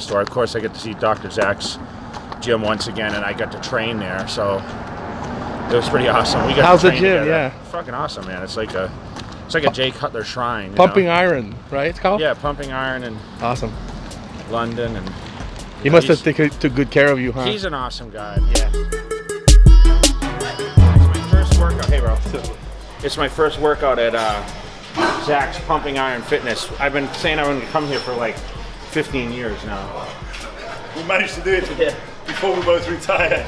store. Of course, I get to see Dr. Zach's gym once again, and I got to train there, so it was pretty awesome. We got How's to the train gym? together. Yeah. Fucking awesome, man. It's like a J. Cutler shrine. Pumping Iron, right? It's called. Yeah, Pumping Iron in Awesome. London, and He must have took good care of you, huh? he's an awesome guy. Yeah. It's my first workout. Hey, bro. It's my first workout at Zach's Pumping Iron Fitness. I've been saying I'm going to come here for like 15 years now. We managed to do it before we both retired.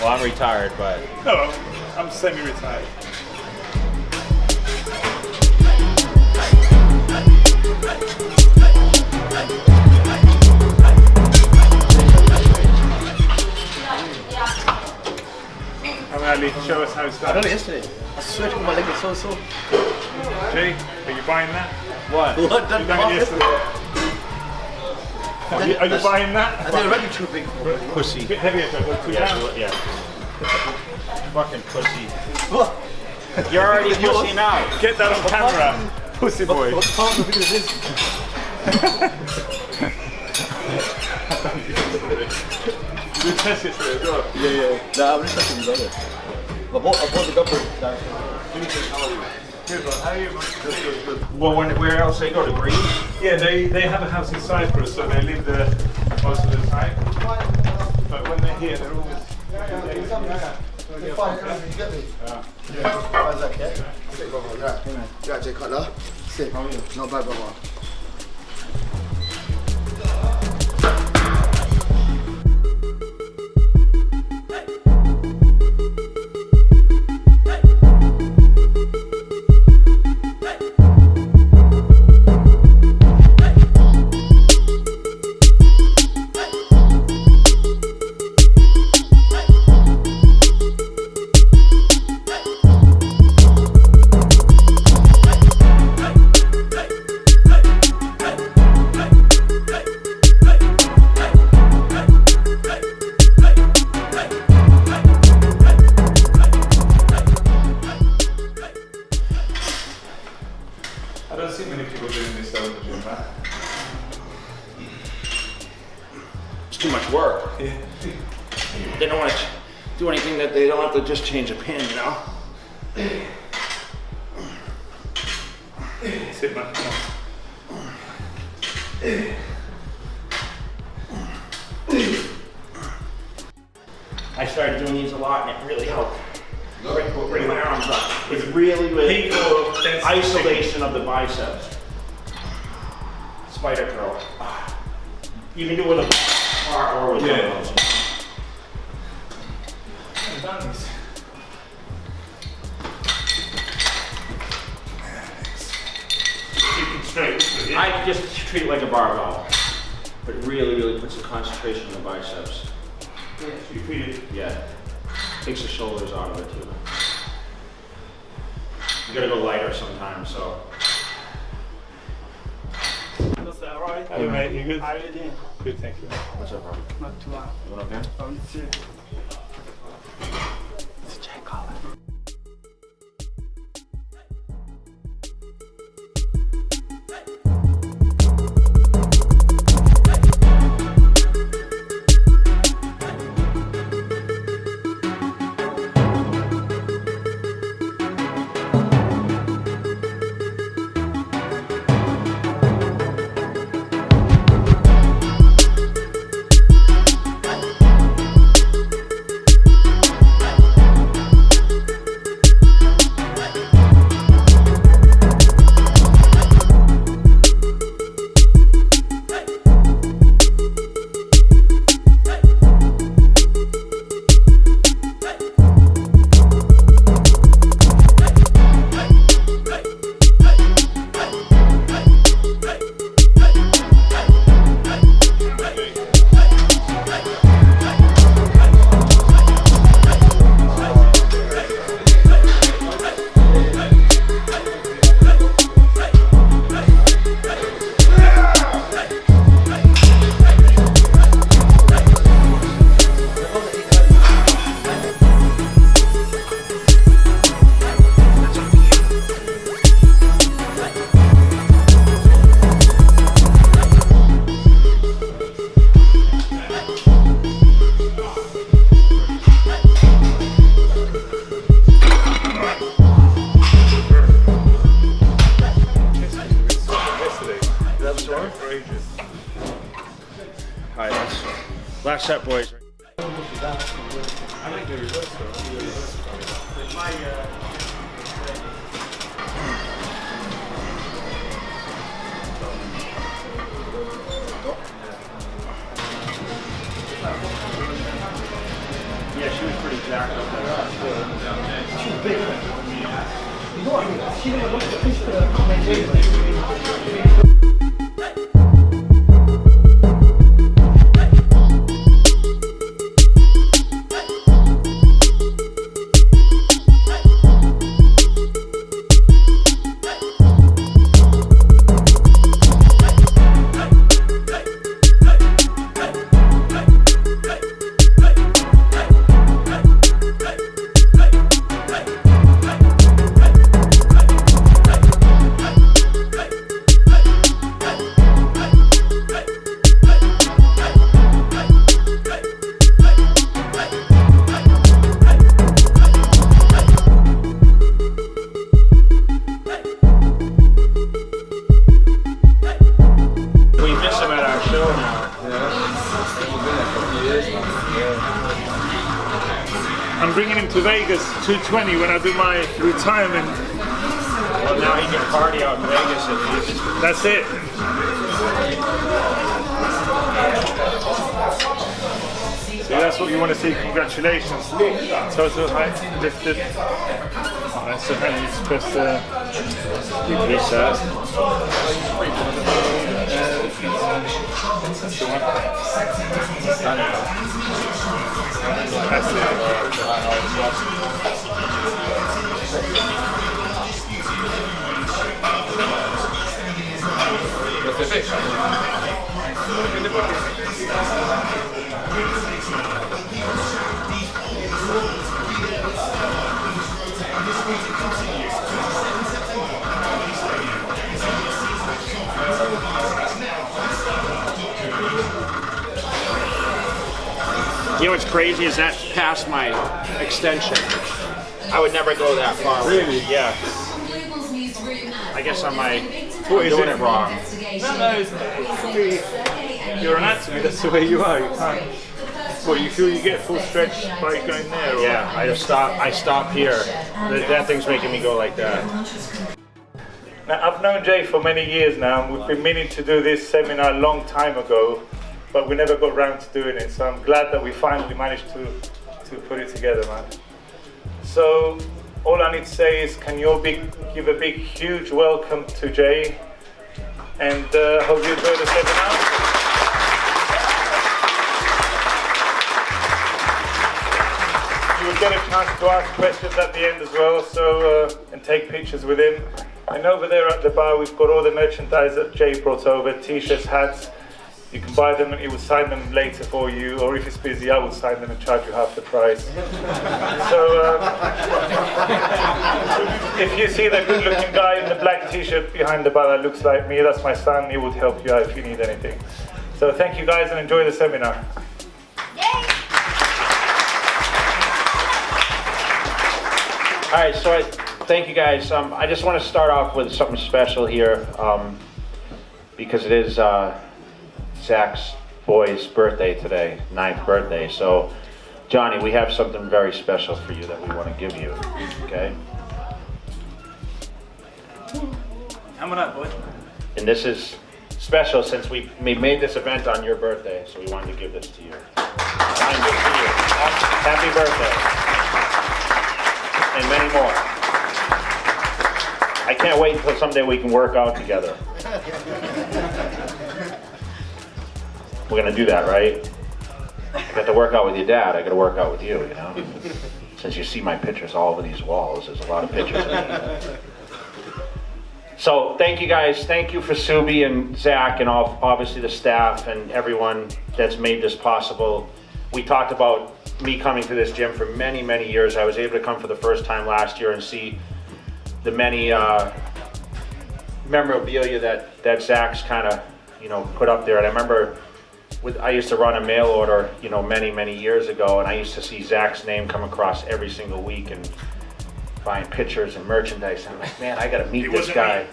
Well, I'm retired, but No, I'm semi-retired. Ali, show us how it's done. I done it yesterday. I swear to God, my leg was so sore. Jay, are you buying that? what? What? You done it yesterday. Are you buying that? I think already too big for me. Pussy. A bit heavier, so go 2 Yeah, pounds. yeah. Fucking pussy. What? You're already pussy now. Get that on camera, pussy boy. What part of it is this? You did test yesterday as well. Yeah. Nah, I'm just touching these other. I bought the gopher. Good one. How are you? Good. Well, where else they go to Greece? Yeah, they have a house in Cyprus, so they live there most of the time. But when they're here, they're always. How's that, kid? Sick, brother. Yeah, Jay Cutler. Sick. How are you? Not bad, brother. I don't see many people doing this though in the gym, man. It's too much work. Yeah. They don't want to do anything that they don't have to just change a pin, you know? Sit, man. Come I started doing these a lot, and it really helped. Bring my arms up. It's really good. Peak or Isolation of the biceps. Spider curl. You can do it with a bar or with dumbbells. I've done this. Keep it straight. Yeah. I just treat it like a barbell, but it really puts the concentration on the biceps. You feel it. Yeah. Takes the shoulders out of it too. You gotta go lighter sometimes, so. What's that, alright? Hey mate, you good? How are you doing? Good, thank you. What's up, bro? Not too bad. You okay? It's Jay Cutler. set, boys. I like the reverse Yeah, she was pretty jacked up there. She's big. You know what? She never looked at the I'm bringing him to Vegas 220 when I do my retirement. Well, now he can party out in Vegas at least. That's it. See, that's what you want to see. Congratulations. Total height lifted. Alright, so now you just press the reset. That's the one. That's it. You know what's crazy is that's past my extension. I would never go that far. Really? Yeah. I guess I'm doing it wrong. No, your anatomy, that's the way you are. You can't. Well, you feel you get full stretch by going there? Or? Yeah, I stop here. That thing's making me go like that. Now, I've known Jay for many years now, and we've been meaning to do this seminar a long time ago, but we never got around to doing it. So I'm glad that we finally managed to put it together, man. So all I need to say is, can you all give a big, huge welcome to Jay, and hope you enjoy the seminar. You will get a chance to ask questions at the end as well, so and take pictures with him. And over there at the bar, we've got all the merchandise that Jay brought over, t-shirts, hats. You can buy them and he will sign them later for you, or if it's busy, I will sign them and charge you half the price. So, if you see the good-looking guy in the black t-shirt behind the bar that looks like me, that's my son. He would help you out if you need anything. So thank you guys and enjoy the seminar. All right, so thank you guys. I just want to start off with something special here, because it is Zach's boy's birthday today, 9th birthday. So, Johnny, we have something very special for you that we want to give you, okay? Coming up, boy. And this is special since we made this event on your birthday, so we wanted to give this to you. Signed it to you. Happy birthday. And many more. I can't wait until someday we can work out together. We're gonna do that, right? I got to work out with your dad, I got to work out with you, you know? Since you see my pictures all over these walls, there's a lot of pictures of me. So thank you guys, thank you for Subi and Zach and obviously the staff and everyone that's made this possible. We talked about me coming to this gym for many, many years. I was able to come for the first time last year and see the many memorabilia that Zach's kind of, put up there. And I remember I used to run a mail order, many, many years ago, and I used to see Zach's name come across every single week. And buying pictures and merchandise. And I'm like, man, I got to meet this guy.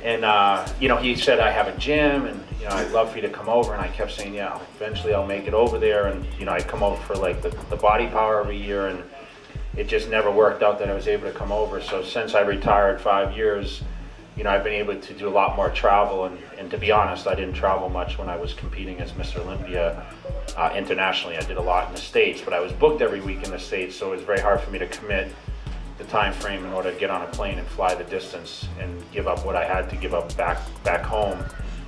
And, you know, he said, I have a gym and, you know, I'd love for you to come over. And I kept saying, yeah, eventually I'll make it over there. And, you know, I'd come over for like the body power every year. And it just never worked out that I was able to come over. So since I retired 5 years, you know, I've been able to do a lot more travel. And to be honest, I didn't travel much when I was competing as Mr. Olympia internationally. I did a lot in the States, but I was booked every week in the States, so it was very hard for me to commit the time frame in order to get on a plane and fly the distance and give up what I had to give up back home.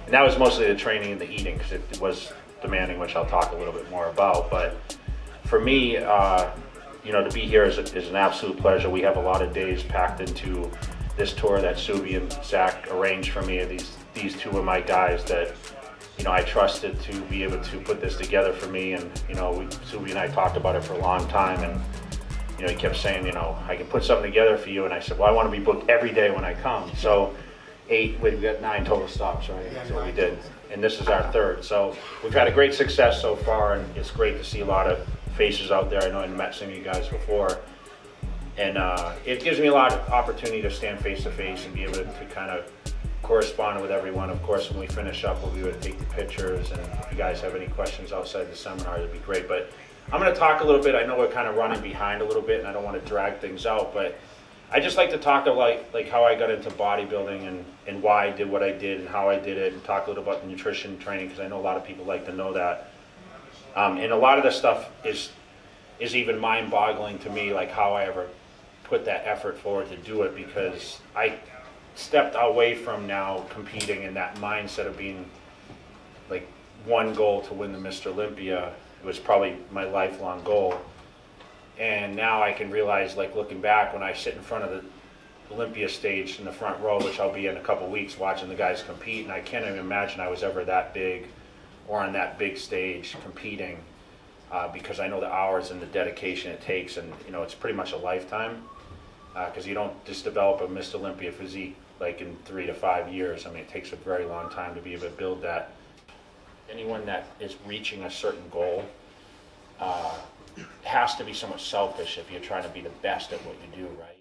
And that was mostly the training and the eating, because it was demanding, which I'll talk a little bit more about. But for me, you know, to be here is an absolute pleasure. We have a lot of days packed into this tour that Subi and Zach arranged for me. These two of my guys that, you know, I trusted to be able to put this together for me. And, you know, Subi and I talked about it for a long time. And, you know, he kept saying, you know, I can put something together for you. And I said, well, I want to be booked every day when I come. So we've got 9 total stops, right? That's what we did. And this is our 3rd. So we've had a great success so far. And it's great to see a lot of faces out there. I know I met some of you guys before. And it gives me a lot of opportunity to stand face to face and be able to kind of correspond with everyone. Of course, when we finish up, we'll be able to take the pictures, and if you guys have any questions outside the seminar, that'd be great. But I'm going to talk a little bit. I know we're kind of running behind a little bit, and I don't want to drag things out, but I just like to talk about like how I got into bodybuilding and why I did what I did and how I did it, and talk a little about the nutrition training, because I know a lot of people like to know that. And a lot of this stuff is even mind-boggling to me, like how I ever put that effort forward to do it, because I stepped away from now competing in that mindset of being like one goal to win the Mr. Olympia. It was probably my lifelong goal. And now I can realize, like looking back, when I sit in front of the Olympia stage in the front row, which I'll be in a couple weeks, watching the guys compete, and I can't even imagine I was ever that big or on that big stage competing, because I know the hours and the dedication it takes, and you know, it's pretty much a lifetime. Because you don't just develop a Mr. Olympia physique like in 3 to 5 years. I mean, it takes a very long time to be able to build that. Anyone that is reaching a certain goal has to be somewhat selfish if you're trying to be the best at what you do, right?